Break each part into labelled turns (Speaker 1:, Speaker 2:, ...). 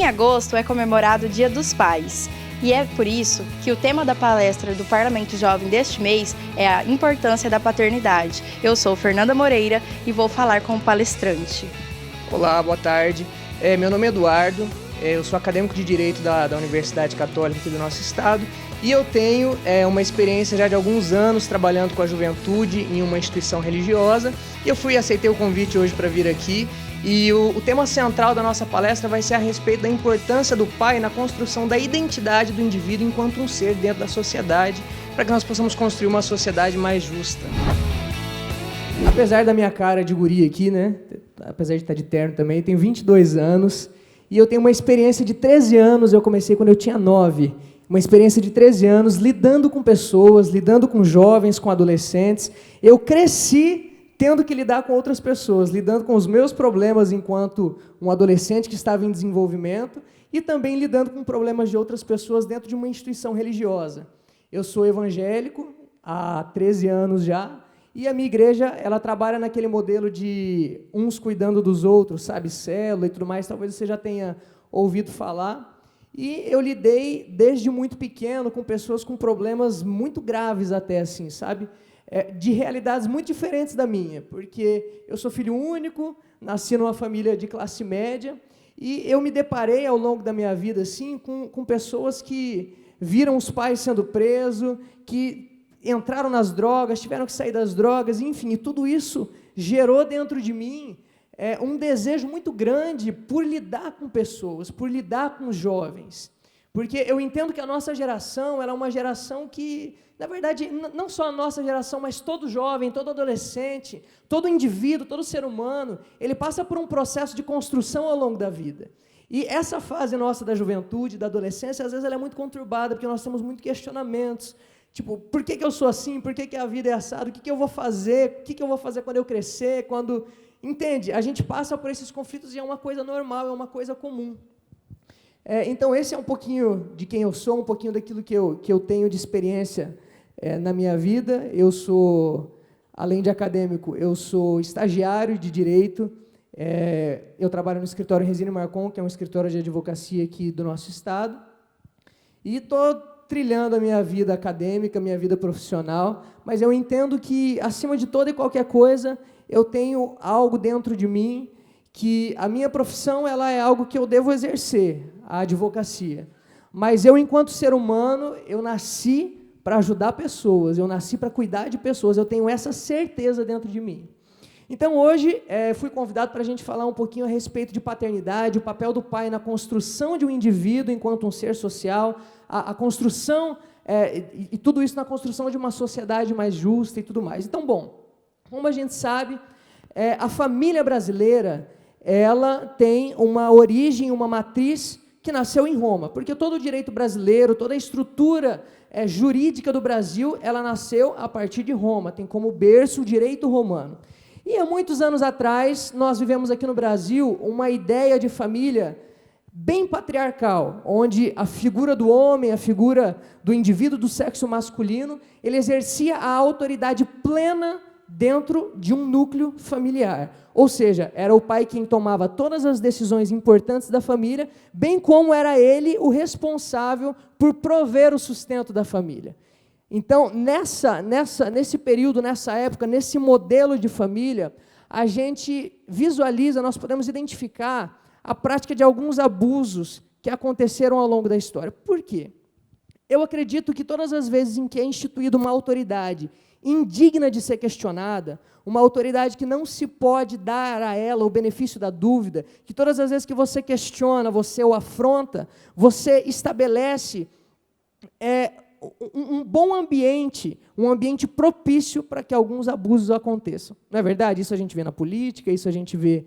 Speaker 1: agosto é comemorado o Dia dos Pais. E é por isso que o tema da palestra do Parlamento Jovem deste mês é a importância da paternidade. Eu sou Fernanda Moreira e vou falar com o palestrante.
Speaker 2: Olá, boa tarde. Meu nome é Eduardo, eu sou acadêmico de Direito da Universidade Católica aqui do nosso estado e eu tenho uma experiência já de alguns anos trabalhando com a juventude em uma instituição religiosa e eu aceitei o convite hoje para vir aqui. E o tema central da nossa palestra vai ser a respeito da importância do pai na construção da identidade do indivíduo enquanto um ser dentro da sociedade, para que nós possamos construir uma sociedade mais justa. Apesar da minha cara de guri aqui, né? Apesar de estar de terno também, tenho 22 anos e eu tenho uma experiência de 13 anos, eu comecei quando eu tinha 9, uma experiência de 13 anos lidando com pessoas, lidando com jovens, com adolescentes. Eu cresci tendo que lidar com outras pessoas, lidando com os meus problemas enquanto um adolescente que estava em desenvolvimento e também lidando com problemas de outras pessoas dentro de uma instituição religiosa. Eu sou evangélico há 13 anos já e a minha igreja ela trabalha naquele modelo de uns cuidando dos outros, sabe, célula e tudo mais, talvez você já tenha ouvido falar. E eu lidei desde muito pequeno com pessoas com problemas muito graves até assim, sabe? De realidades muito diferentes da minha, porque eu sou filho único, nasci numa família de classe média, e eu me deparei ao longo da minha vida assim, com pessoas que viram os pais sendo presos, que entraram nas drogas, tiveram que sair das drogas, enfim, e tudo isso gerou dentro de mim um desejo muito grande por lidar com pessoas, por lidar com jovens, porque eu entendo que a nossa geração ela é uma geração que, na verdade, não só a nossa geração, mas todo jovem, todo adolescente, todo indivíduo, todo ser humano, ele passa por um processo de construção ao longo da vida. E essa fase nossa da juventude, da adolescência, às vezes ela é muito conturbada, porque nós temos muitos questionamentos, tipo, por que eu sou assim? Por que a vida é assada? O que eu vou fazer? O que eu vou fazer quando eu crescer? Entende? A gente passa por esses conflitos e é uma coisa normal, é uma coisa comum. Então, esse é um pouquinho de quem eu sou, um pouquinho daquilo que eu tenho de experiência na minha vida. Eu sou, além de acadêmico, eu sou estagiário de Direito. Eu trabalho no escritório Resina Marcon, que é um escritório de advocacia aqui do nosso estado. E estou trilhando a minha vida acadêmica, minha vida profissional, mas eu entendo que, acima de toda e qualquer coisa, eu tenho algo dentro de mim que a minha profissão ela é algo que eu devo exercer, a advocacia. Mas eu, enquanto ser humano, eu nasci para ajudar pessoas, eu nasci para cuidar de pessoas, eu tenho essa certeza dentro de mim. Então, hoje, fui convidado para a gente falar um pouquinho a respeito de paternidade, o papel do pai na construção de um indivíduo enquanto um ser social, a construção, e tudo isso na construção de uma sociedade mais justa e tudo mais. Então, bom, como a gente sabe, a família brasileira, ela tem uma origem, uma matriz que nasceu em Roma, porque todo o direito brasileiro, toda a estrutura jurídica do Brasil, ela nasceu a partir de Roma, tem como berço o direito romano. E há muitos anos atrás, nós vivemos aqui no Brasil uma ideia de família bem patriarcal, onde a figura do homem, a figura do indivíduo do sexo masculino, ele exercia a autoridade plena dentro de um núcleo familiar. Ou seja, era o pai quem tomava todas as decisões importantes da família, bem como era ele o responsável por prover o sustento da família. Então, nesse período, nessa época, nesse modelo de família, a gente visualiza, nós podemos identificar a prática de alguns abusos que aconteceram ao longo da história. Por quê? Eu acredito que todas as vezes em que é instituída uma autoridade indigna de ser questionada, uma autoridade que não se pode dar a ela o benefício da dúvida, que todas as vezes que você questiona, você o afronta, você estabelece um bom ambiente, um ambiente propício para que alguns abusos aconteçam. Não é verdade? Isso a gente vê na política, isso a gente vê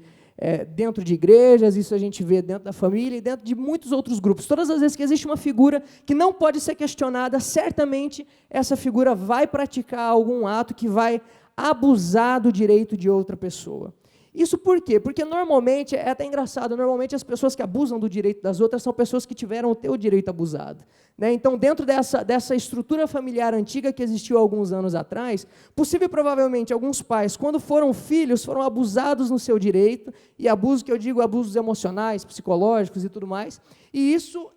Speaker 2: dentro de igrejas, isso a gente vê dentro da família e dentro de muitos outros grupos. Todas as vezes que existe uma figura que não pode ser questionada, certamente essa figura vai praticar algum ato que vai abusar do direito de outra pessoa.
Speaker 3: Isso por quê? Porque normalmente, é até engraçado, normalmente as pessoas que abusam do direito das outras são pessoas que tiveram o teu direito abusado. Né? Então, dentro dessa estrutura familiar antiga que existiu há alguns anos atrás, possível e provavelmente alguns pais, quando foram filhos, foram abusados no seu direito, e abuso que eu digo, abusos emocionais, psicológicos e tudo mais, e isso,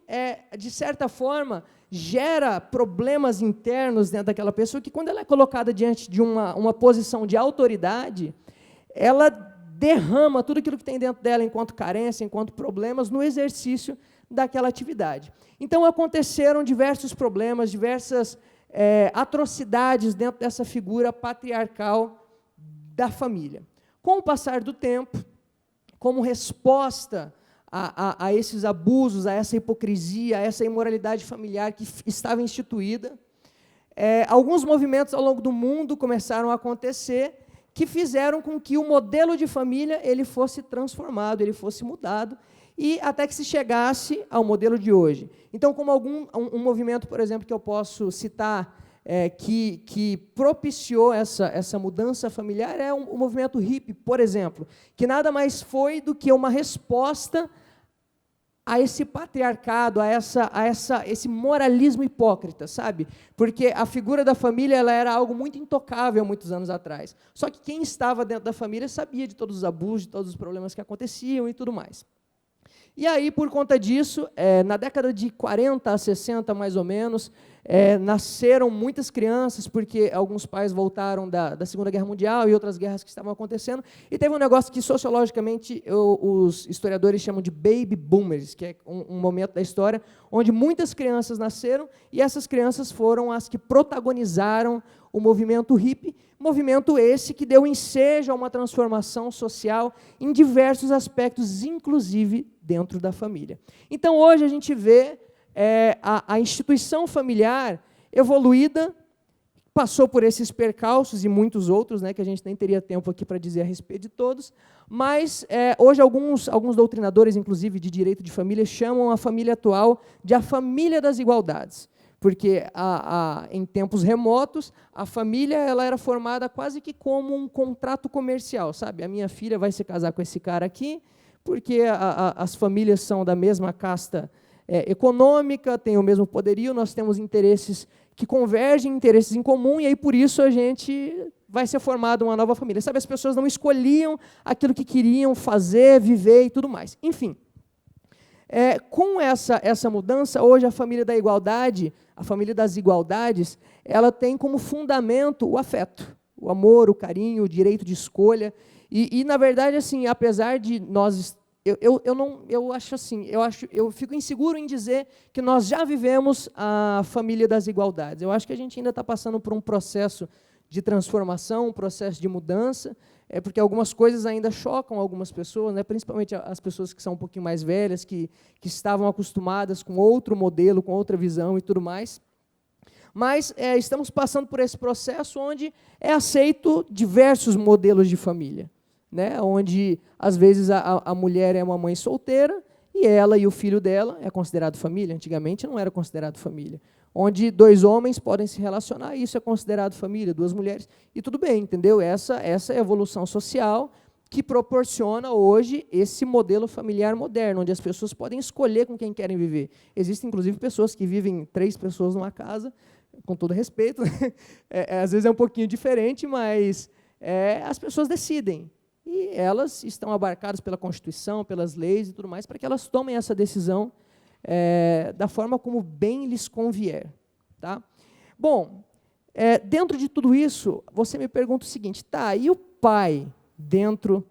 Speaker 3: de certa forma, gera problemas internos dentro daquela pessoa, que quando ela é colocada diante de uma posição de autoridade, ela derrama tudo aquilo que tem dentro dela enquanto carência, enquanto problemas, no exercício daquela atividade. Então, aconteceram diversos problemas, diversas atrocidades dentro dessa figura patriarcal da família. Com o passar do tempo, como resposta a esses abusos, a essa hipocrisia, a essa imoralidade familiar que estava instituída, alguns movimentos ao longo do mundo começaram a acontecer, que fizeram com que o modelo de família ele fosse transformado, ele fosse mudado, e até que se chegasse ao modelo de hoje. Então, como um movimento, por exemplo, que eu posso citar, que propiciou essa mudança familiar, é o movimento hippie, por exemplo, que nada mais foi do que uma resposta a esse patriarcado, a esse moralismo hipócrita, sabe? Porque a figura da família ela era algo muito intocável muitos anos atrás. Só que quem estava dentro da família sabia de todos os abusos, de todos os problemas que aconteciam e tudo mais. E aí, por conta disso, na década de 40 a 60, mais ou menos, nasceram muitas crianças, porque alguns pais voltaram da Segunda Guerra Mundial e outras guerras que estavam acontecendo, e teve um negócio que, sociologicamente, os historiadores chamam de baby boomers, que é um momento da história onde muitas crianças nasceram, e essas crianças foram as que protagonizaram o movimento hippie, movimento esse que deu ensejo a uma transformação social em diversos aspectos, inclusive dentro da família. Então, hoje a gente vê a instituição familiar evoluída, passou por esses percalços e muitos outros, né, que a gente nem teria tempo aqui para dizer a respeito de todos, mas hoje alguns doutrinadores, inclusive de direito de família, chamam a família atual de a família das igualdades, porque em tempos remotos a família ela era formada quase que como um contrato comercial, sabe? A minha filha vai se casar com esse cara aqui, porque as famílias são da mesma casta econômica, têm o mesmo poderio, nós temos interesses que convergem, interesses em comum, e aí por isso a gente vai ser formada uma nova família. Sabe, as pessoas não escolhiam aquilo que queriam fazer, viver e tudo mais. Enfim, com essa mudança, hoje a família da igualdade, a família das igualdades, ela tem como fundamento o afeto, o amor, o carinho, o direito de escolha. E na verdade, assim, apesar de nós, eu fico inseguro em dizer que nós já vivemos a família das igualdades. Eu acho que a gente ainda está passando por um processo de transformação, um processo de mudança, porque algumas coisas ainda chocam algumas pessoas, né, principalmente as pessoas que são um pouquinho mais velhas, que estavam acostumadas com outro modelo, com outra visão e tudo mais. Mas estamos passando por esse processo onde é aceito diversos modelos de família, né, onde, às vezes, a mulher é uma mãe solteira e ela e o filho dela é considerado família. Antigamente não era considerado família. Onde dois homens podem se relacionar, isso é considerado família, duas mulheres, e tudo bem, entendeu? Essa é a evolução social que proporciona hoje esse modelo familiar moderno, onde as pessoas podem escolher com quem querem viver. Existem, inclusive, pessoas que vivem 3 pessoas numa casa, com todo respeito, né? Às vezes é um pouquinho diferente, mas as pessoas decidem. E elas estão abarcadas pela Constituição, pelas leis e tudo mais, para que elas tomem essa decisão da forma como bem lhes convier. Tá? Bom, dentro de tudo isso, você me pergunta o seguinte, tá, e o pai, dentro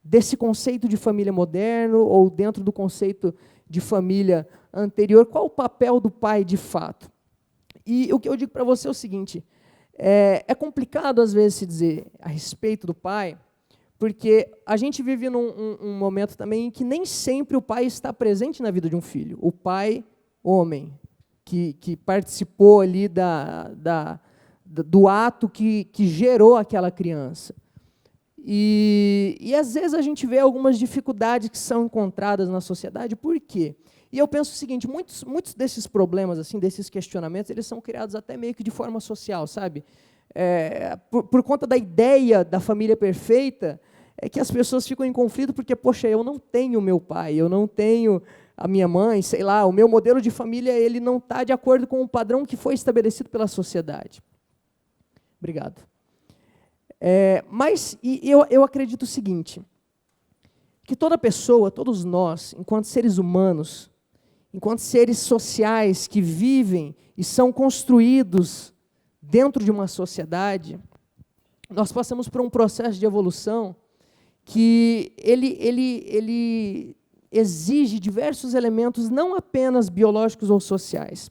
Speaker 3: desse conceito de família moderno, ou dentro do conceito de família anterior, qual o papel do pai de fato? E o que eu digo para você é o seguinte, é complicado às vezes se dizer a respeito do pai, porque a gente vive num momento também em que nem sempre o pai está presente na vida de um filho. O pai, homem, que participou ali do ato que gerou aquela criança. E às vezes a gente vê algumas dificuldades que são encontradas na sociedade. Por quê? E eu penso o seguinte, muitos desses problemas, assim, desses questionamentos, eles são criados até meio que de forma social, sabe? Por conta da ideia da família perfeita, é que as pessoas ficam em conflito porque, poxa, eu não tenho meu pai, eu não tenho a minha mãe, sei lá, o meu modelo de família ele não está de acordo com o padrão que foi estabelecido pela sociedade. Obrigado. Mas eu acredito o seguinte, que toda pessoa, todos nós, enquanto seres humanos, enquanto seres sociais que vivem e são construídos dentro de uma sociedade, nós passamos por um processo de evolução que ele exige diversos elementos, não apenas biológicos ou sociais.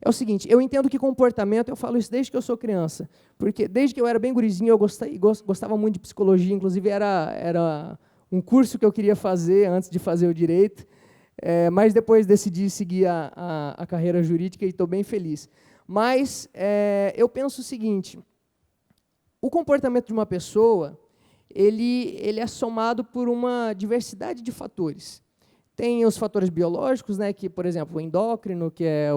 Speaker 3: É o seguinte, eu entendo que comportamento, eu falo isso desde que eu sou criança, porque desde que eu era bem gurizinho, eu gostava muito de psicologia, inclusive era um curso que eu queria fazer antes de fazer o direito, mas depois decidi seguir a carreira jurídica e estou bem feliz. Mas eu penso o seguinte, o comportamento de uma pessoa, ele é somado por uma diversidade de fatores. Tem os fatores biológicos, né, que, por exemplo, o endócrino, que é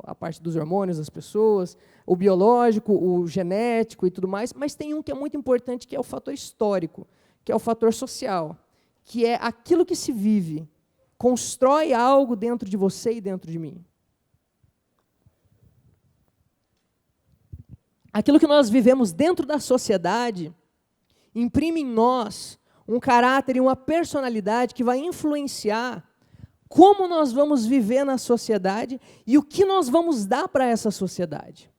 Speaker 3: a parte dos hormônios das pessoas, o biológico, o genético e tudo mais, mas tem um que é muito importante, que é o fator histórico, que é o fator social, que é aquilo que se vive, constrói algo dentro de você e dentro de mim. Aquilo que nós vivemos dentro da sociedade imprime em nós um caráter e uma personalidade que vai influenciar como nós vamos viver na sociedade e o que nós vamos dar para essa sociedade.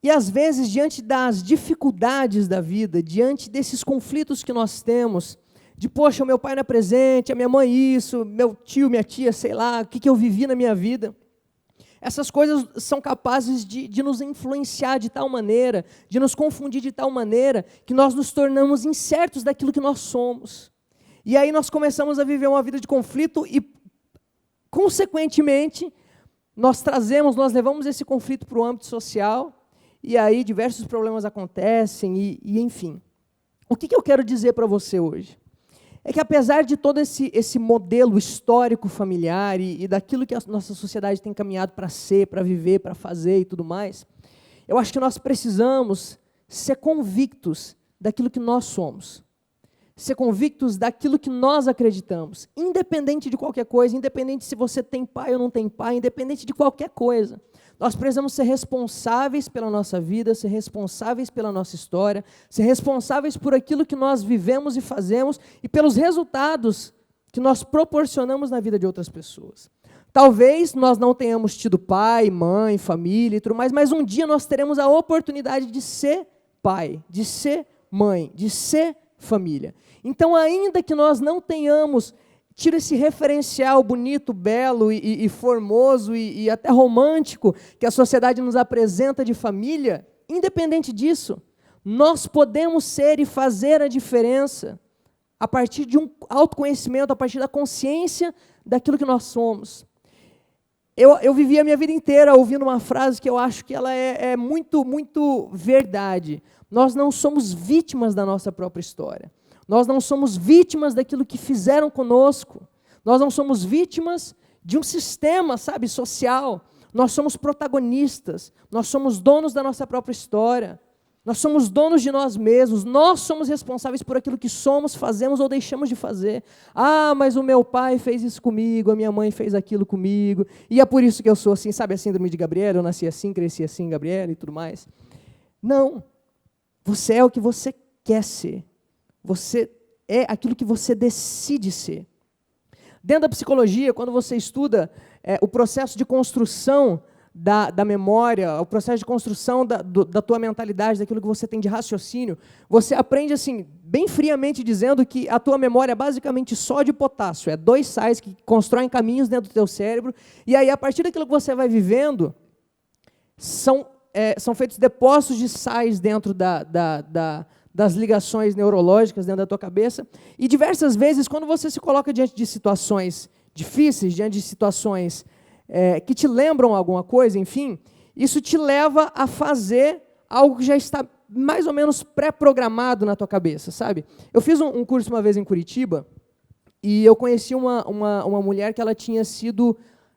Speaker 3: E, às vezes, diante das dificuldades da vida, diante desses conflitos que nós temos, de, poxa, o meu pai não é presente, a minha mãe isso, meu tio, minha tia, sei lá, o que eu vivi na minha vida, essas coisas são capazes de nos influenciar de tal maneira, de nos confundir de tal maneira, que nós nos tornamos incertos daquilo que nós somos. E aí nós começamos a viver uma vida de conflito e, consequentemente, nós levamos esse conflito para o âmbito social, e aí diversos problemas acontecem, e enfim. O que eu quero dizer para você hoje? É que, apesar de todo esse modelo histórico familiar e daquilo que a nossa sociedade tem caminhado para ser, para viver, para fazer e tudo mais, eu acho que nós precisamos ser convictos daquilo que nós somos, ser convictos daquilo que nós acreditamos, independente de qualquer coisa, independente se você tem pai ou não tem pai, independente de qualquer coisa. Nós precisamos ser responsáveis pela nossa vida, ser responsáveis pela nossa história, ser responsáveis por aquilo que nós vivemos e fazemos e pelos resultados que nós proporcionamos na vida de outras pessoas. Talvez nós não tenhamos tido pai, mãe, família e tudo mais, mas um dia nós teremos a oportunidade de ser pai, de ser mãe, de ser família. Então, ainda que nós não tenhamos tido esse referencial bonito, belo e formoso e até romântico que a sociedade nos apresenta de família, independente disso, nós podemos ser e fazer a diferença a partir de um autoconhecimento, a partir da consciência daquilo que nós somos. Eu vivi a minha vida inteira ouvindo uma frase que eu acho que ela é muito, muito verdade. Nós não somos vítimas da nossa própria história. Nós não somos vítimas daquilo que fizeram conosco. Nós não somos vítimas de um sistema, sabe, social. Nós somos protagonistas. Nós somos donos da nossa própria história. Nós somos donos de nós mesmos. Nós somos responsáveis por aquilo que somos, fazemos ou deixamos de fazer. Ah, mas o meu pai fez isso comigo, a minha mãe fez aquilo comigo, e é por isso que eu sou assim, sabe a síndrome de Gabriela? Eu nasci assim, cresci assim, Gabriela, e tudo mais. Não. Você é o que você quer ser. Você é aquilo que você decide ser. Dentro da psicologia, quando você estuda o processo de construção da memória, o processo de construção da tua mentalidade, daquilo que você tem de raciocínio, você aprende, assim, bem friamente dizendo que a tua memória é basicamente sódio e potássio, é 2 sais que constroem caminhos dentro do teu cérebro, e aí, a partir daquilo que você vai vivendo, são feitos depósitos de sais dentro das ligações neurológicas dentro da tua cabeça, e diversas vezes, quando você se coloca diante de situações difíceis, diante de situações que te lembram alguma coisa, enfim, isso te leva a fazer algo que já está mais ou menos pré-programado na tua cabeça, sabe? Eu fiz um curso uma vez em Curitiba, e eu conheci uma mulher que ela tinha sido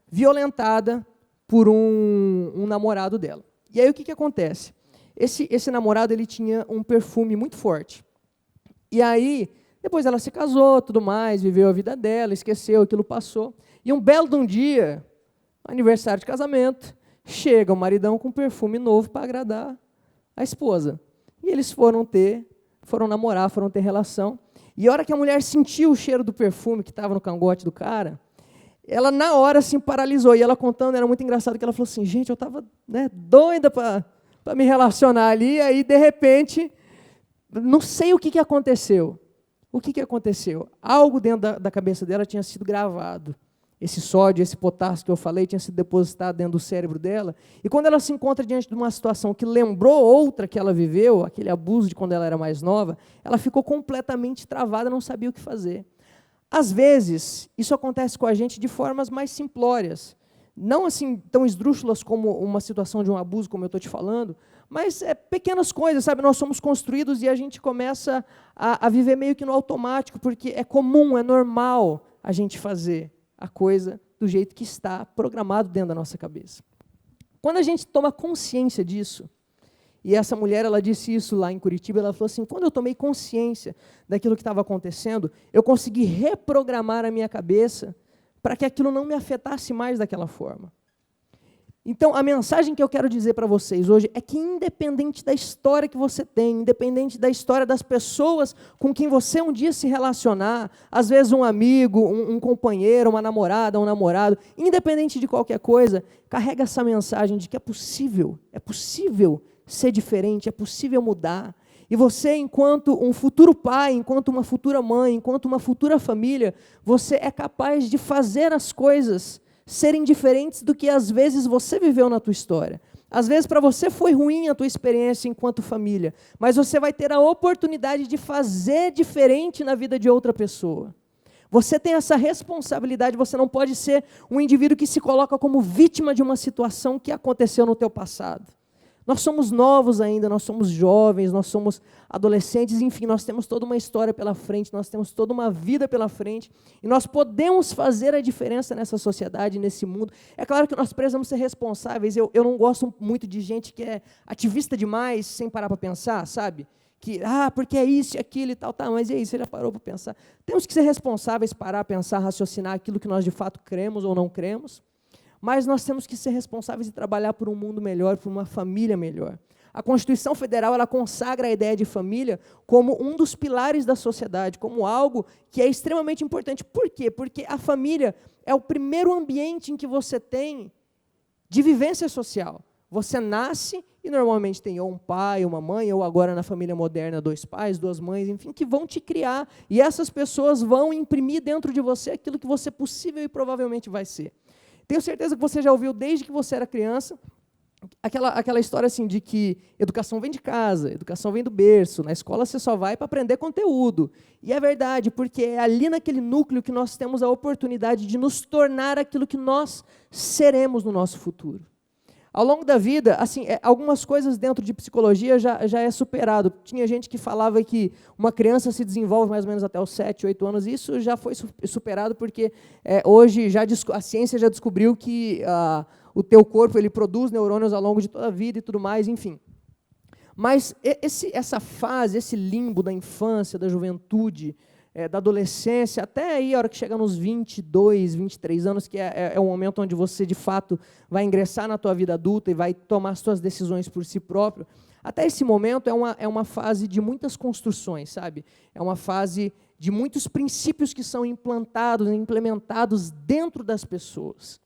Speaker 3: violentada por um namorado dela. E aí o que acontece? Esse namorado, ele tinha um perfume muito forte. E aí, depois ela se casou, tudo mais, viveu a vida dela, esqueceu, aquilo passou. E um belo de um dia, aniversário de casamento, chega o maridão com perfume novo para agradar a esposa. E eles foram namorar, foram ter relação. E a hora que a mulher sentiu o cheiro do perfume que estava no cangote do cara, ela na hora assim paralisou. E ela contando, era muito engraçado, que ela falou assim, gente, eu estava doida para me relacionar ali, e aí de repente, não sei o que aconteceu. O que aconteceu? Algo dentro da cabeça dela tinha sido gravado. Esse sódio, esse potássio que eu falei, tinha sido depositado dentro do cérebro dela. E quando ela se encontra diante de uma situação que lembrou outra que ela viveu, aquele abuso de quando ela era mais nova, ela ficou completamente travada, não sabia o que fazer. Às vezes, isso acontece com a gente de formas mais simplórias. Não assim tão esdrúxulas como uma situação de um abuso, como eu estou te falando, mas pequenas coisas, sabe? Nós somos construídos e a gente começa a viver meio que no automático, porque é comum, é normal a gente fazer a coisa do jeito que está programado dentro da nossa cabeça. Quando a gente toma consciência disso, e essa mulher, ela disse isso lá em Curitiba, ela falou assim, quando eu tomei consciência daquilo que estava acontecendo, eu consegui reprogramar a minha cabeça para que aquilo não me afetasse mais daquela forma. Então, a mensagem que eu quero dizer para vocês hoje é que, independente da história que você tem, independente da história das pessoas com quem você um dia se relacionar, às vezes um amigo, um companheiro, uma namorada, um namorado, independente de qualquer coisa, carrega essa mensagem de que é possível ser diferente, é possível mudar. E você, enquanto um futuro pai, enquanto uma futura mãe, enquanto uma futura família, você é capaz de fazer as coisas serem diferentes do que às vezes você viveu na tua história. Às vezes para você foi ruim a tua experiência enquanto família, mas você vai ter a oportunidade de fazer diferente na vida de outra pessoa. Você tem essa responsabilidade, você não pode ser um indivíduo que se coloca como vítima de uma situação que aconteceu no teu passado. Nós somos novos ainda, nós somos jovens, nós somos adolescentes, enfim, nós temos toda uma história pela frente, nós temos toda uma vida pela frente, e nós podemos fazer a diferença nessa sociedade, nesse mundo. É claro que nós precisamos ser responsáveis, eu não gosto muito de gente que é ativista demais, sem parar para pensar, sabe? Que, porque é isso e aquilo e tal, mas e aí, você já parou para pensar? Temos que ser responsáveis, parar, pensar, raciocinar aquilo que nós de fato cremos ou não cremos, mas nós temos que ser responsáveis e trabalhar por um mundo melhor, por uma família melhor. A Constituição Federal, ela consagra a ideia de família como um dos pilares da sociedade, como algo que é extremamente importante. Por quê? Porque a família é o primeiro ambiente em que você tem de vivência social. Você nasce e normalmente tem ou um pai, uma mãe, ou agora na família moderna, 2 pais, 2 mães, enfim, que vão te criar. E essas pessoas vão imprimir dentro de você aquilo que você possível e provavelmente vai ser. Tenho certeza que você já ouviu desde que você era criança aquela história assim de que educação vem de casa, educação vem do berço, na escola você só vai para aprender conteúdo. E é verdade, porque é ali naquele núcleo que nós temos a oportunidade de nos tornar aquilo que nós seremos no nosso futuro. Ao longo da vida, assim, algumas coisas dentro de psicologia já é superado. Tinha gente que falava que uma criança se desenvolve mais ou menos até os 7, 8 anos, e isso já foi superado porque hoje a ciência já descobriu que o teu corpo ele produz neurônios ao longo de toda a vida e tudo mais, enfim. Mas essa fase, esse limbo da infância, da juventude, da adolescência, até aí a hora que chega nos 22, 23 anos, que é o momento onde você, de fato, vai ingressar na tua vida adulta e vai tomar as suas decisões por si próprio, até esse momento é uma fase de muitas construções, sabe? É uma fase de muitos princípios que são implantados, implementados dentro das pessoas.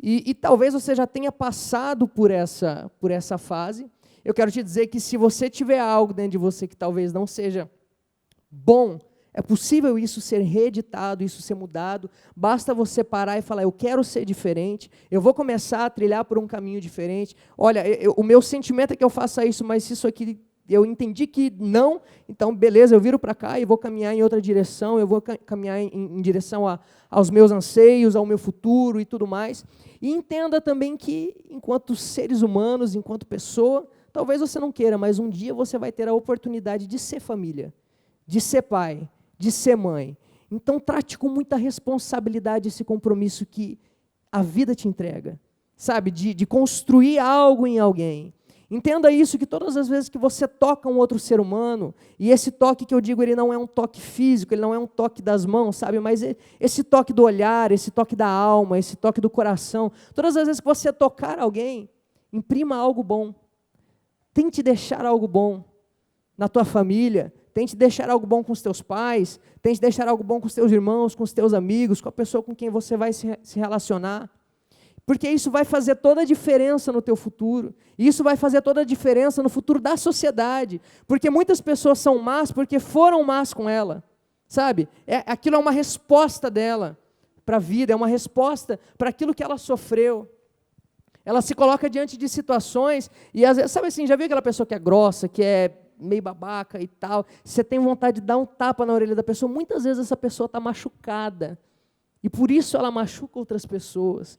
Speaker 3: E talvez você já tenha passado por essa fase. Eu quero te dizer que se você tiver algo dentro de você que talvez não seja bom, é possível isso ser reeditado, isso ser mudado. Basta você parar e falar, eu quero ser diferente, eu vou começar a trilhar por um caminho diferente. Olha, o meu sentimento é que eu faça isso, mas se isso aqui eu entendi que não, então beleza, eu viro para cá e vou caminhar em outra direção, eu vou caminhar em direção aos meus anseios, ao meu futuro e tudo mais. E entenda também que, enquanto seres humanos, enquanto pessoa, talvez você não queira, mas um dia você vai ter a oportunidade de ser família, de ser pai, de ser mãe. Então, trate com muita responsabilidade esse compromisso que a vida te entrega, sabe? De construir algo em alguém. Entenda isso, que todas as vezes que você toca um outro ser humano, e esse toque que eu digo, ele não é um toque físico, ele não é um toque das mãos, sabe? Mas esse toque do olhar, esse toque da alma, esse toque do coração, todas as vezes que você tocar alguém, imprima algo bom. Tente deixar algo bom na tua família, tente deixar algo bom com os teus pais, tente deixar algo bom com os teus irmãos, com os teus amigos, com a pessoa com quem você vai se relacionar. Porque isso vai fazer toda a diferença no teu futuro. E isso vai fazer toda a diferença no futuro da sociedade. Porque muitas pessoas são más porque foram más com ela. Sabe? Aquilo é uma resposta dela para a vida, é uma resposta para aquilo que ela sofreu. Ela se coloca diante de situações e, às vezes, sabe assim, já viu aquela pessoa que é grossa, que é meio babaca e tal? Você tem vontade de dar um tapa na orelha da pessoa. Muitas vezes essa pessoa está machucada. E por isso ela machuca outras pessoas.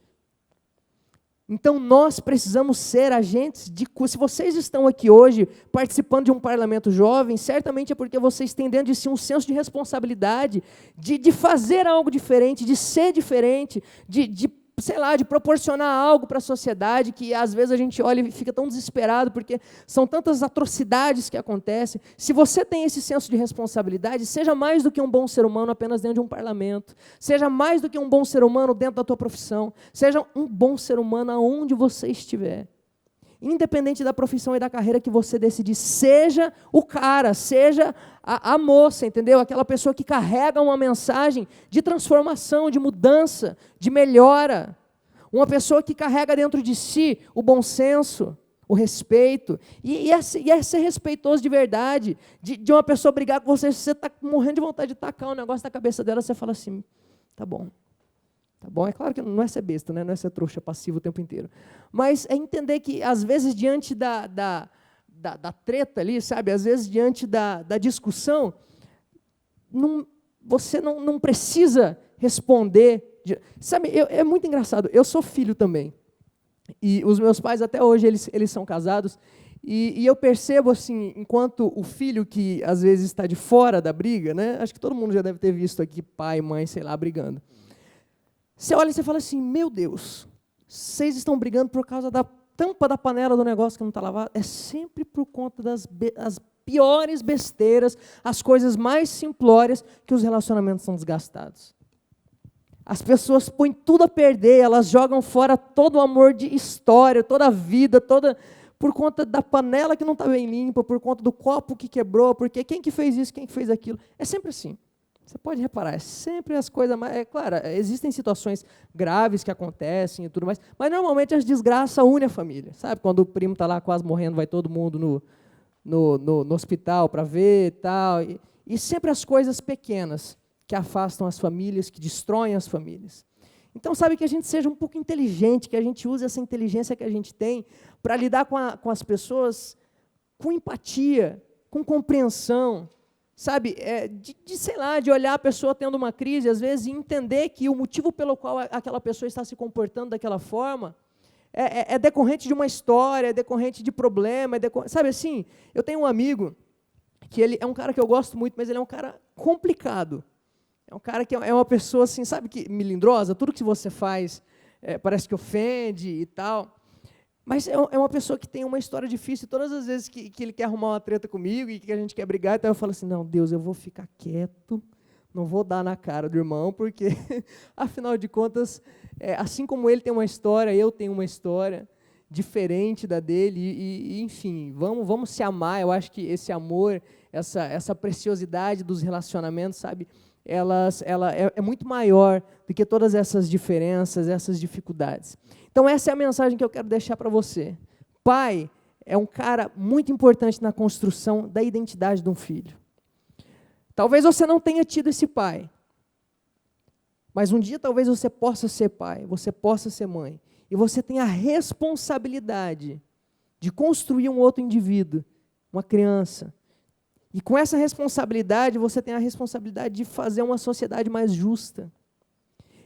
Speaker 3: Então, nós precisamos ser agentes de cura. Se vocês estão aqui hoje participando de um parlamento jovem, certamente é porque vocês têm dentro de si um senso de responsabilidade, de fazer algo diferente, de ser diferente, sei lá, de proporcionar algo para a sociedade, que às vezes a gente olha e fica tão desesperado, porque são tantas atrocidades que acontecem. Se você tem esse senso de responsabilidade, seja mais do que um bom ser humano apenas dentro de um parlamento, seja mais do que um bom ser humano dentro da tua profissão, seja um bom ser humano aonde você estiver. Independente da profissão e da carreira que você decidir, seja o cara, seja a moça, entendeu? Aquela pessoa que carrega uma mensagem de transformação, de mudança, de melhora. Uma pessoa que carrega dentro de si o bom senso, o respeito. E é ser respeitoso de verdade. De uma pessoa brigar com você está morrendo de vontade de tacar um negócio na cabeça dela, você fala assim, tá bom. Tá bom? É claro que não é ser besta, né? Não é ser trouxa passivo o tempo inteiro. Mas é entender que, às vezes, diante da treta ali, sabe? Às vezes, diante da discussão, você não precisa responder. Sabe, é muito engraçado. Eu sou filho também. E os meus pais, até hoje, eles são casados. E eu percebo, assim, enquanto o filho que, às vezes, está de fora da briga, né? Acho que todo mundo já deve ter visto aqui pai, mãe, sei lá, brigando. Você olha e você fala assim, meu Deus, vocês estão brigando por causa da tampa da panela do negócio que não está lavado? É sempre por conta das piores besteiras, as coisas mais simplórias que os relacionamentos são desgastados. As pessoas põem tudo a perder, elas jogam fora todo o amor de história, toda a vida, por conta da panela que não está bem limpa, por conta do copo que quebrou, porque quem que fez isso, quem que fez aquilo. É sempre assim. Você pode reparar, é sempre as coisas mais... É claro, existem situações graves que acontecem e tudo mais, mas normalmente as desgraças unem a família. Sabe, quando o primo está lá quase morrendo, vai todo mundo no hospital para ver e tal. E sempre as coisas pequenas que afastam as famílias, que destroem as famílias. Então, sabe, que a gente seja um pouco inteligente, que a gente use essa inteligência que a gente tem para lidar com as pessoas com empatia, com compreensão, sabe, sei lá, de olhar a pessoa tendo uma crise, às vezes, e entender que o motivo pelo qual aquela pessoa está se comportando daquela forma é decorrente de uma história, é decorrente de problema, sabe assim, eu tenho um amigo, que ele é um cara que eu gosto muito, mas ele é um cara complicado, é um cara que é uma pessoa assim, sabe, que melindrosa, tudo que você faz parece que ofende e tal. Mas é uma pessoa que tem uma história difícil, e todas as vezes que ele quer arrumar uma treta comigo e que a gente quer brigar, então eu falo assim, não, Deus, eu vou ficar quieto, não vou dar na cara do irmão, porque, afinal de contas, assim como ele tem uma história, eu tenho uma história diferente da dele, e enfim, vamos se amar. Eu acho que esse amor, essa preciosidade dos relacionamentos, sabe, ela é muito maior do que todas essas diferenças, essas dificuldades. Então, essa é a mensagem que eu quero deixar para você. Pai é um cara muito importante na construção da identidade de um filho. Talvez você não tenha tido esse pai, mas um dia talvez você possa ser pai, você possa ser mãe, e você tem a responsabilidade de construir um outro indivíduo, uma criança. E com essa responsabilidade, você tem a responsabilidade de fazer uma sociedade mais justa.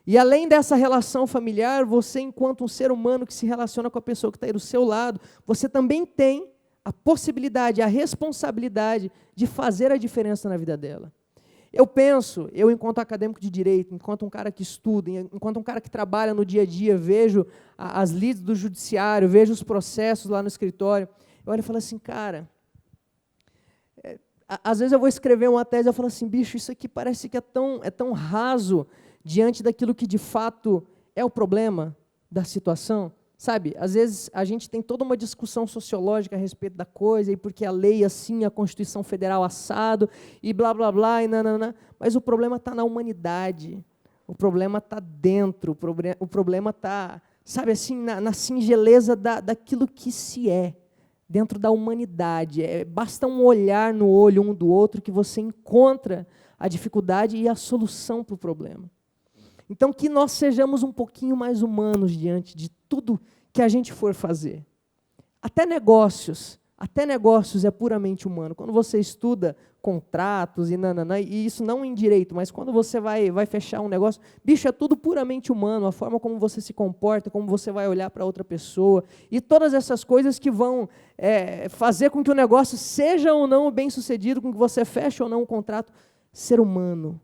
Speaker 3: E além dessa relação familiar, você, enquanto um ser humano que se relaciona com a pessoa que está aí do seu lado, você também tem a possibilidade, a responsabilidade de fazer a diferença na vida dela. Eu penso, enquanto acadêmico de direito, enquanto um cara que estuda, enquanto um cara que trabalha no dia a dia, vejo as lides do judiciário, vejo os processos lá no escritório, eu olho e falo assim, cara, às vezes eu vou escrever uma tese e eu falo assim, bicho, isso aqui parece que é tão raso diante daquilo que de fato é o problema da situação. Sabe, às vezes a gente tem toda uma discussão sociológica a respeito da coisa, e porque a lei assim, a Constituição Federal assado, e blá, blá, blá, e nananã, mas o problema está na humanidade, o problema está dentro, o problema está, sabe assim, na singeleza daquilo que se é, dentro da humanidade. Basta um olhar no olho um do outro que você encontra a dificuldade e a solução para o problema. Então, que nós sejamos um pouquinho mais humanos diante de tudo que a gente for fazer. Até negócios é puramente humano. Quando você estuda contratos e nananã, e isso não em direito, mas quando você vai fechar um negócio, bicho, é tudo puramente humano, a forma como você se comporta, como você vai olhar para outra pessoa, e todas essas coisas que vão fazer com que o negócio seja ou não bem sucedido, com que você feche ou não um contrato. Ser humano,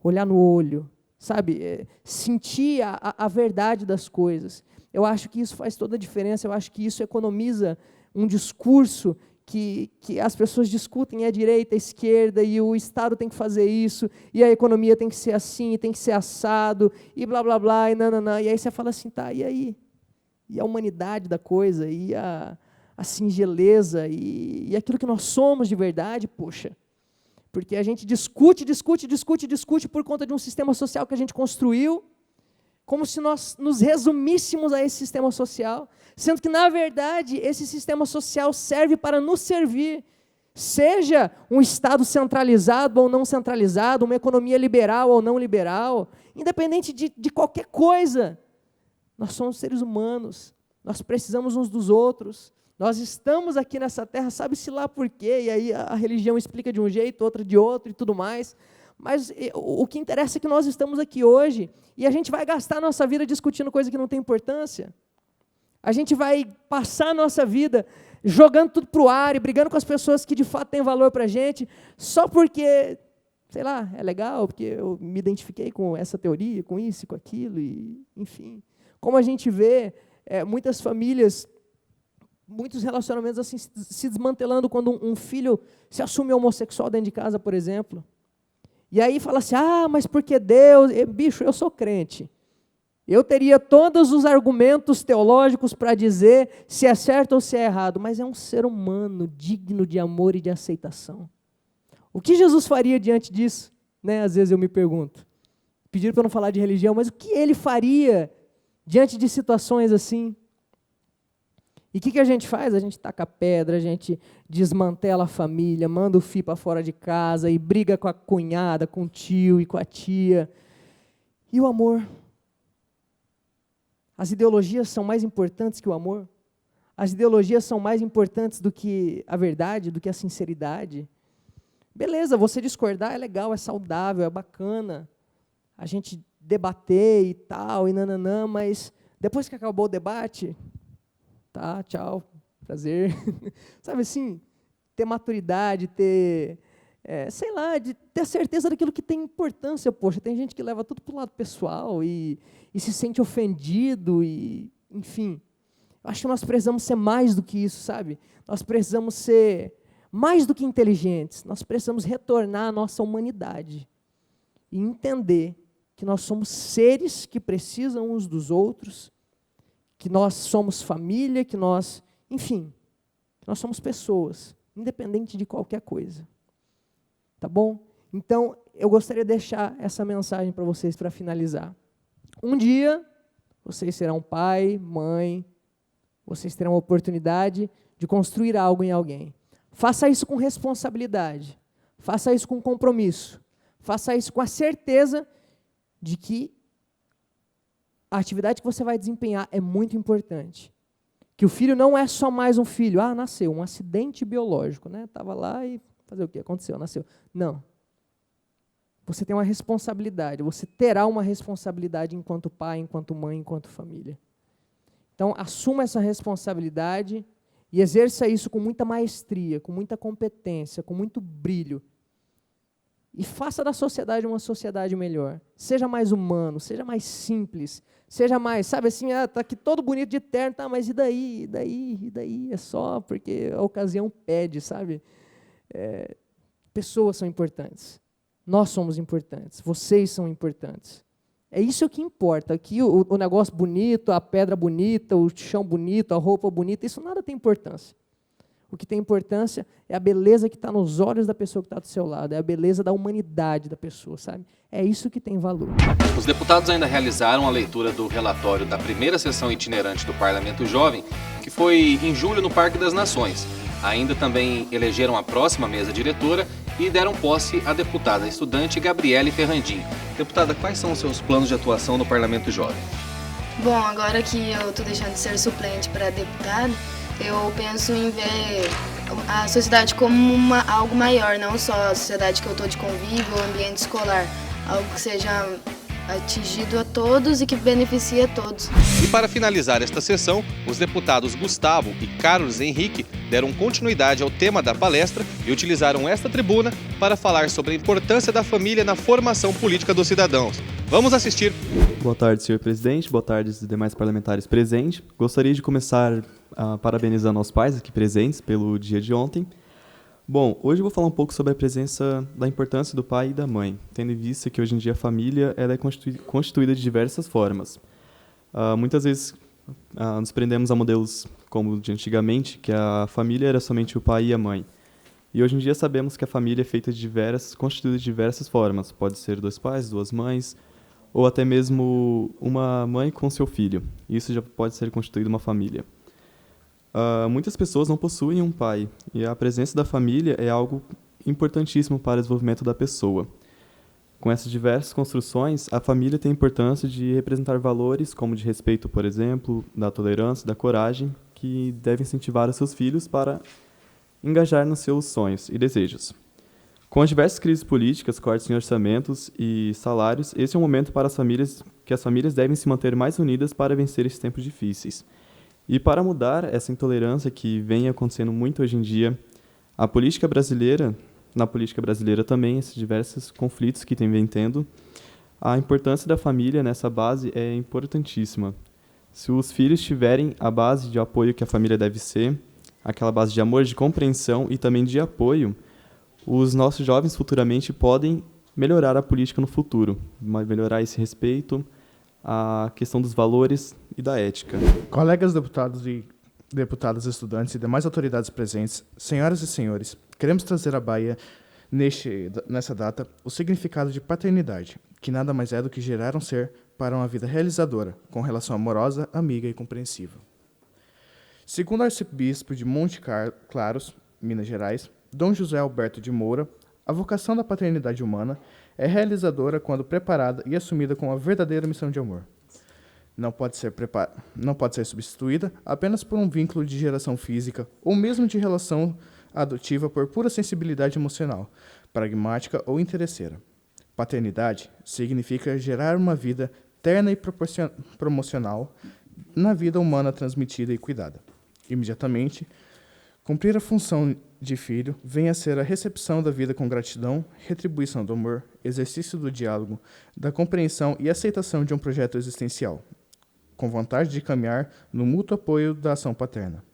Speaker 3: olhar no olho, sabe, sentir a verdade das coisas. Eu acho que isso faz toda a diferença, eu acho que isso economiza um discurso que as pessoas discutem, a direita, a esquerda, e o Estado tem que fazer isso, e a economia tem que ser assim, tem que ser assado, e blá, blá, blá, e nananã. E aí você fala assim, tá, e aí? E a humanidade da coisa, e a singeleza, e aquilo que nós somos de verdade, poxa. Porque a gente discute por conta de um sistema social que a gente construiu, como se nós nos resumíssemos a esse sistema social, sendo que, na verdade, esse sistema social serve para nos servir, seja um Estado centralizado ou não centralizado, uma economia liberal ou não liberal, independente de qualquer coisa. Nós somos seres humanos, nós precisamos uns dos outros. Nós estamos aqui nessa terra, sabe-se lá por quê, e aí a religião explica de um jeito, outra de outro e tudo mais, mas o que interessa é que nós estamos aqui hoje, e a gente vai gastar a nossa vida discutindo coisa que não tem importância, a gente vai passar a nossa vida jogando tudo para o ar e brigando com as pessoas que de fato têm valor para a gente, só porque, sei lá, é legal, porque eu me identifiquei com essa teoria, com isso e com aquilo, e enfim. Como a gente vê muitas famílias, muitos relacionamentos assim se desmantelando quando um filho se assume homossexual dentro de casa, por exemplo. E aí fala assim, mas porque Deus... Bicho, eu sou crente. Eu teria todos os argumentos teológicos para dizer se é certo ou se é errado, mas é um ser humano digno de amor e de aceitação. O que Jesus faria diante disso? Às vezes eu me pergunto. Pediram para eu não falar de religião, mas o que ele faria diante de situações assim? E o que a gente faz? A gente taca pedra, a gente desmantela a família, manda o filho para fora de casa e briga com a cunhada, com o tio e com a tia. E o amor? As ideologias são mais importantes que o amor? As ideologias são mais importantes do que a verdade, do que a sinceridade? Beleza, você discordar é legal, é saudável, é bacana. A gente debater e tal, e nananã, mas depois que acabou o debate... Tá, tchau, prazer. Sabe assim, ter maturidade, ter, sei lá, de ter certeza daquilo que tem importância. Poxa, tem gente que leva tudo para o lado pessoal e se sente ofendido, e, enfim. Acho que nós precisamos ser mais do que isso, sabe? Nós precisamos ser mais do que inteligentes. Nós precisamos retornar à nossa humanidade e entender que nós somos seres que precisam uns dos outros, que nós somos família, que nós, enfim, nós somos pessoas, independente de qualquer coisa. Tá bom? Então, eu gostaria de deixar essa mensagem para vocês para finalizar. Um dia, vocês serão pai, mãe, vocês terão a oportunidade de construir algo em alguém. Faça isso com responsabilidade, faça isso com compromisso, faça isso com a certeza de que a atividade que você vai desempenhar é muito importante. Que o filho não é só mais um filho. Nasceu, um acidente biológico, Estava lá e fazer o quê? Aconteceu, nasceu. Não. Você tem uma responsabilidade, você terá uma responsabilidade enquanto pai, enquanto mãe, enquanto família. Então, assuma essa responsabilidade e exerça isso com muita maestria, com muita competência, com muito brilho. e faça da sociedade uma sociedade melhor. Seja mais humano, seja mais simples, seja mais, sabe assim, tá aqui todo bonito de terno, tá, mas e daí? E daí? E daí? É só porque a ocasião pede, sabe? Pessoas são importantes. Nós somos importantes. Vocês são importantes. É isso que importa. Aqui o negócio bonito, a pedra bonita, o chão bonito, a roupa bonita, isso nada tem importância. O que tem importância é a beleza que está nos olhos da pessoa que está do seu lado, é a beleza da humanidade da pessoa, sabe? É isso que tem valor.
Speaker 4: Os deputados ainda realizaram a leitura do relatório da primeira sessão itinerante do Parlamento Jovem, que foi em julho no Parque das Nações. Ainda também elegeram a próxima mesa diretora e deram posse à deputada estudante Gabriele Ferrandin. Deputada, quais são os seus planos de atuação no Parlamento Jovem?
Speaker 5: Bom, agora que eu estou deixando de ser suplente para deputada, eu penso em ver a sociedade como algo maior, não só a sociedade que eu estou de convívio ou ambiente escolar, algo que seja atingido a todos e que beneficie a todos.
Speaker 4: E para finalizar esta sessão, os deputados Gustavo e Carlos Henrique deram continuidade ao tema da palestra e utilizaram esta tribuna para falar sobre a importância da família na formação política dos cidadãos. Vamos assistir.
Speaker 6: Boa tarde, senhor presidente. Boa tarde aos demais parlamentares presentes. Gostaria de começar parabenizando aos pais aqui presentes pelo dia de ontem. Bom, hoje eu vou falar um pouco sobre a presença da importância do pai e da mãe, tendo em vista que hoje em dia a família ela é constituída de diversas formas. Muitas vezes nos prendemos a modelos como de antigamente, que a família era somente o pai e a mãe. E hoje em dia sabemos que a família é feita constituída de diversas formas. Pode ser 2 pais, 2 mães, ou até mesmo uma mãe com seu filho. Isso já pode ser constituído uma família. Muitas pessoas não possuem um pai, e a presença da família é algo importantíssimo para o desenvolvimento da pessoa. Com essas diversas construções, a família tem a importância de representar valores como de respeito, por exemplo, da tolerância, da coragem, que devem incentivar os seus filhos para engajar nos seus sonhos e desejos. Com as diversas crises políticas, cortes em orçamentos e salários, esse é um momento para as famílias devem se manter mais unidas para vencer esses tempos difíceis. E para mudar essa intolerância que vem acontecendo muito hoje em dia, na política brasileira também, esses diversos conflitos que vem tendo, a importância da família nessa base é importantíssima. Se os filhos tiverem a base de apoio que a família deve ser, aquela base de amor, de compreensão e também de apoio, os nossos jovens futuramente podem melhorar a política no futuro, melhorar esse respeito, a questão dos valores e da ética.
Speaker 7: Colegas deputados e deputadas estudantes e demais autoridades presentes, senhoras e senhores, queremos trazer à Bahia, nessa data, o significado de paternidade, que nada mais é do que gerar um ser para uma vida realizadora, com relação amorosa, amiga e compreensiva. Segundo o arcebispo de Monte Claros, Minas Gerais, Dom José Alberto de Moura, a vocação da paternidade humana é realizadora quando preparada e assumida com uma verdadeira missão de amor. Não pode ser substituída apenas por um vínculo de geração física ou mesmo de relação adotiva por pura sensibilidade emocional, pragmática ou interesseira. Paternidade significa gerar uma vida terna e promocional na vida humana transmitida e cuidada. Imediatamente, cumprir a função de filho vem a ser a recepção da vida com gratidão, retribuição do amor, exercício do diálogo, da compreensão e aceitação de um projeto existencial, com vontade de caminhar no mútuo apoio da ação paterna.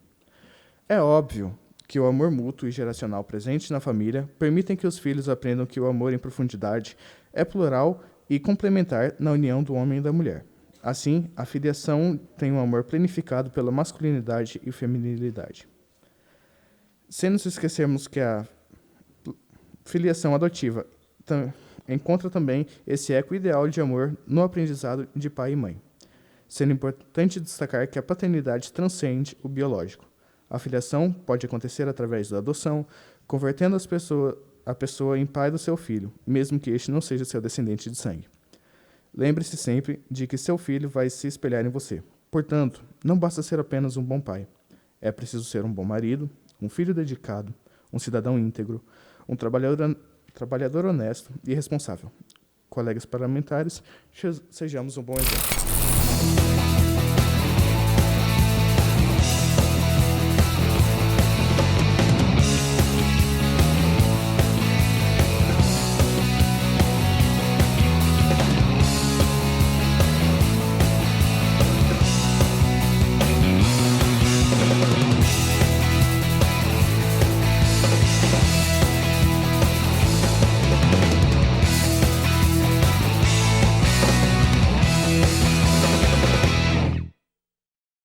Speaker 7: É óbvio que o amor mútuo e geracional presente na família permitem que os filhos aprendam que o amor em profundidade é plural e complementar na união do homem e da mulher. Assim, a filiação tem um amor planificado pela masculinidade e feminilidade. Sem nos esquecermos que a filiação adotiva encontra também esse eco ideal de amor no aprendizado de pai e mãe. Sendo importante destacar que a paternidade transcende o biológico. A filiação pode acontecer através da adoção, convertendo a pessoa em pai do seu filho, mesmo que este não seja seu descendente de sangue. Lembre-se sempre de que seu filho vai se espelhar em você. Portanto, não basta ser apenas um bom pai. É preciso ser um bom marido, um filho dedicado, um cidadão íntegro, um trabalhador honesto e responsável. Colegas parlamentares, sejamos um bom exemplo.